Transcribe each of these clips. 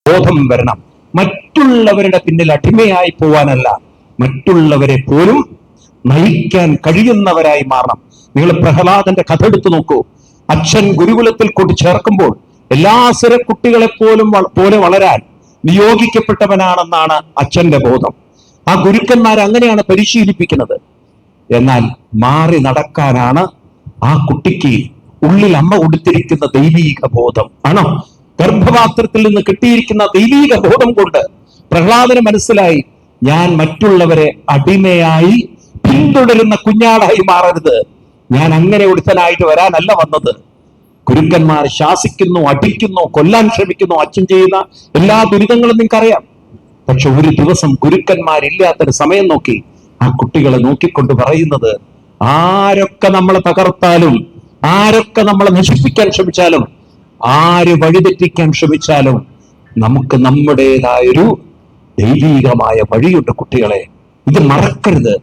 ബോധം വരണം. മറ്റുള്ളവരുടെ പിന്നിൽ അടിമയായി പോവാനല്ല, മറ്റുള്ളവരെ പോലും നയിക്കാൻ കഴിയുന്നവരായി മാറണം. നിങ്ങൾ പ്രഹ്ലാദന്റെ കഥ എടുത്തു നോക്കൂ. അച്ഛൻ ഗുരുകുലത്തിൽ കൊണ്ട് ചേർക്കുമ്പോൾ എല്ലാ കുട്ടികളെ പോലെ വളരാൻ നിയോഗിക്കപ്പെട്ടവനാണെന്നാണ് അച്ഛന്റെ ബോധം. ആ ഗുരുക്കന്മാർ അങ്ങനെയാണ് പരിശീലിപ്പിക്കുന്നത്. എന്നാൽ മാറി നടക്കാനാണ് ആ കുട്ടിക്ക് ഉള്ളിൽ അമ്മ കൊടുത്തിരിക്കുന്ന ദൈവീക ബോധം ആണോ. ഗർഭപാത്രത്തിൽ നിന്ന് കിട്ടിയിരിക്കുന്ന ദൈവീക ബോധം കൊണ്ട് പ്രഹ്ലാദന് മനസ്സിലായി, ഞാൻ മറ്റുള്ളവരെ അടിമയായി പിന്തുടരുന്ന കുഞ്ഞാടായി മാറരുത്. ഞാൻ അങ്ങനെ ഒരുത്തനായിട്ട് വരാനല്ല വന്നത്. ഗുരുക്കന്മാർ ശാസിക്കുന്നു, അടിക്കുന്നു, കൊല്ലാൻ ശ്രമിക്കുന്നു. അച്ഛൻ ചെയ്യുന്ന എല്ലാ ദുരിതങ്ങളും നിങ്ങൾക്കറിയാം. പക്ഷെ ഒരു ദിവസം ഗുരുക്കന്മാരില്ലാത്തൊരു സമയം നോക്കി ആ കുട്ടികളെ നോക്കിക്കൊണ്ട് പറയുന്നത്, ആരൊക്കെ നമ്മളെ തകർത്താലും, ആരൊക്കെ നമ്മളെ നശിപ്പിക്കാൻ ശ്രമിച്ചാലും, ആര് വഴിതെറ്റിക്കാൻ ശ്രമിച്ചാലും നമുക്ക് നമ്മുടേതായൊരു ദൈവീകമായ വഴിയുണ്ട് കുട്ടികളെ. ഇത് മറക്കരുത്.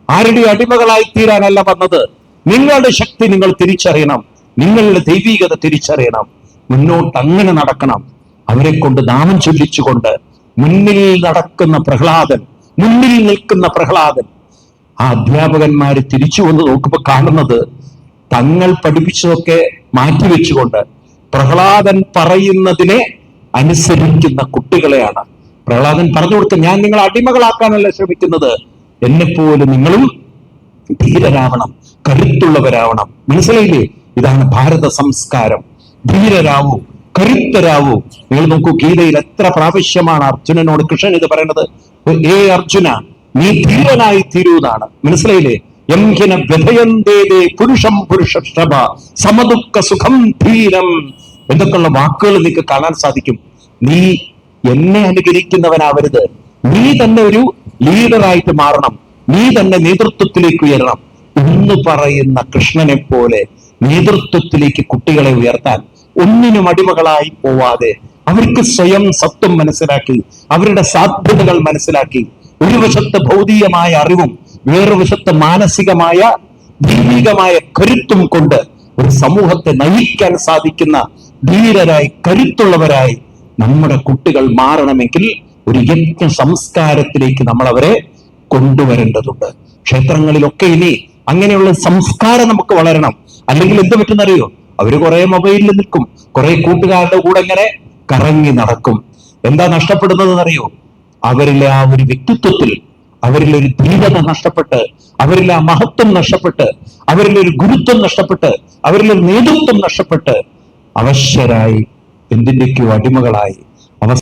ആരുടെ അടിമകളായി തീരാനല്ല വന്നത്. നിങ്ങളുടെ ശക്തി നിങ്ങൾ തിരിച്ചറിയണം, നിങ്ങളുടെ ദൈവീകത തിരിച്ചറിയണം. മുന്നോട്ട് അങ്ങനെ നടക്കണം. അവരെ കൊണ്ട് നാമം ചൊല്ലിച്ചുകൊണ്ട് മുന്നിൽ നടക്കുന്ന പ്രഹ്ലാദൻ, മുന്നിൽ നിൽക്കുന്ന പ്രഹ്ലാദൻ. ആ അധ്യാപകന്മാര് തിരിച്ചു വന്ന് നോക്കുമ്പോൾ കാണുന്നത് തങ്ങൾ പഠിപ്പിച്ചതൊക്കെ മാറ്റിവെച്ചുകൊണ്ട് പ്രഹ്ലാദൻ പറയുന്നതിനെ അനുസരിക്കുന്ന കുട്ടികളെയാണ്. പ്രഹ്ലാദൻ പറഞ്ഞു കൊടുത്ത, ഞാൻ നിങ്ങളെ അടിമകളാക്കാനല്ല ശ്രമിക്കുന്നത്, എന്നെപ്പോലെ നിങ്ങളും ധീരരാവണം, കരുത്തുള്ളവരാവണം. മനസ്സിലായില്ലേ? ഇതാണ് ഭാരത സംസ്കാരം. ധീരരാവൂ, കരുത്തരാവൂ. നിങ്ങൾ നോക്കൂ, ഗീതയിൽ എത്ര പ്രാവശ്യമാണ് അർജുനനോട് കൃഷ്ണൻ ഇത് പറയുന്നത്. ഏ അർജുന, നീ ധീരനായി തീരൂന്നാണ്. മനസ്സിലായില്ലേ? യംഹിന വ്യഥയന്തേതേ പുരുഷം പുരുഷക്ഷഭ സമദുഃഖ സുഖം ധീരം എന്തൊക്കെയുള്ള വാക്കുകൾ നിങ്ങൾക്ക് കാണാൻ സാധിക്കും. നീ എന്നെ അനുകരിക്കുന്നവനാവരുത്, നീ തന്നെ ഒരു ലീഡറായിട്ട് മാറണം, നീ തന്നെ നേതൃത്വത്തിലേക്ക് ഉയരണം എന്ന് പറയുന്ന കൃഷ്ണനെ പോലെ നേതൃത്വത്തിലേക്ക് കുട്ടികളെ ഉയർത്താൻ, ഒന്നിനും അടിമകളായി പോവാതെ അവർക്ക് സ്വയം സത്വം മനസ്സിലാക്കി, അവരുടെ സാധ്യതകൾ മനസ്സിലാക്കി, ഒരു വശത്ത് ഭൗതികമായ അറിവും വേറൊരു വശത്ത് മാനസികമായ ദൈവികമായ കരുത്തും കൊണ്ട് ഒരു സമൂഹത്തെ നയിക്കാൻ സാധിക്കുന്ന ധീരരായി, കരുത്തുള്ളവരായി നമ്മുടെ കുട്ടികൾ മാറണമെങ്കിൽ ഒരു യജ്ഞ സംസ്കാരത്തിലേക്ക് നമ്മൾ അവരെ കൊണ്ടുവരേണ്ടതുണ്ട്. ക്ഷേത്രങ്ങളിലൊക്കെ ഇനി അങ്ങനെയുള്ള സംസ്കാരം നമുക്ക് വളരണം. അല്ലെങ്കിൽ എന്ത് പറ്റുന്നറിയോ? അവര് കുറെ മൊബൈലിൽ നിൽക്കും, കുറെ കൂട്ടുകാരുടെ കൂടെ ഇങ്ങനെ കറങ്ങി നടക്കും. എന്താ നഷ്ടപ്പെടുന്നതെന്നറിയോ? അവരിലെ ആ ഒരു വ്യക്തിത്വത്തിൽ, അവരിലെ ഒരു ധീരത നഷ്ടപ്പെട്ട്, അവരിലെ ആ മഹത്വം നഷ്ടപ്പെട്ട്, അവരിലെ ഒരു ഗുരുത്വം നഷ്ടപ്പെട്ട്, അവരിലെ നേതൃത്വം നഷ്ടപ്പെട്ട് അവശരായി എന്തിൻ്റെയൊക്കെയോ അടിമകളായി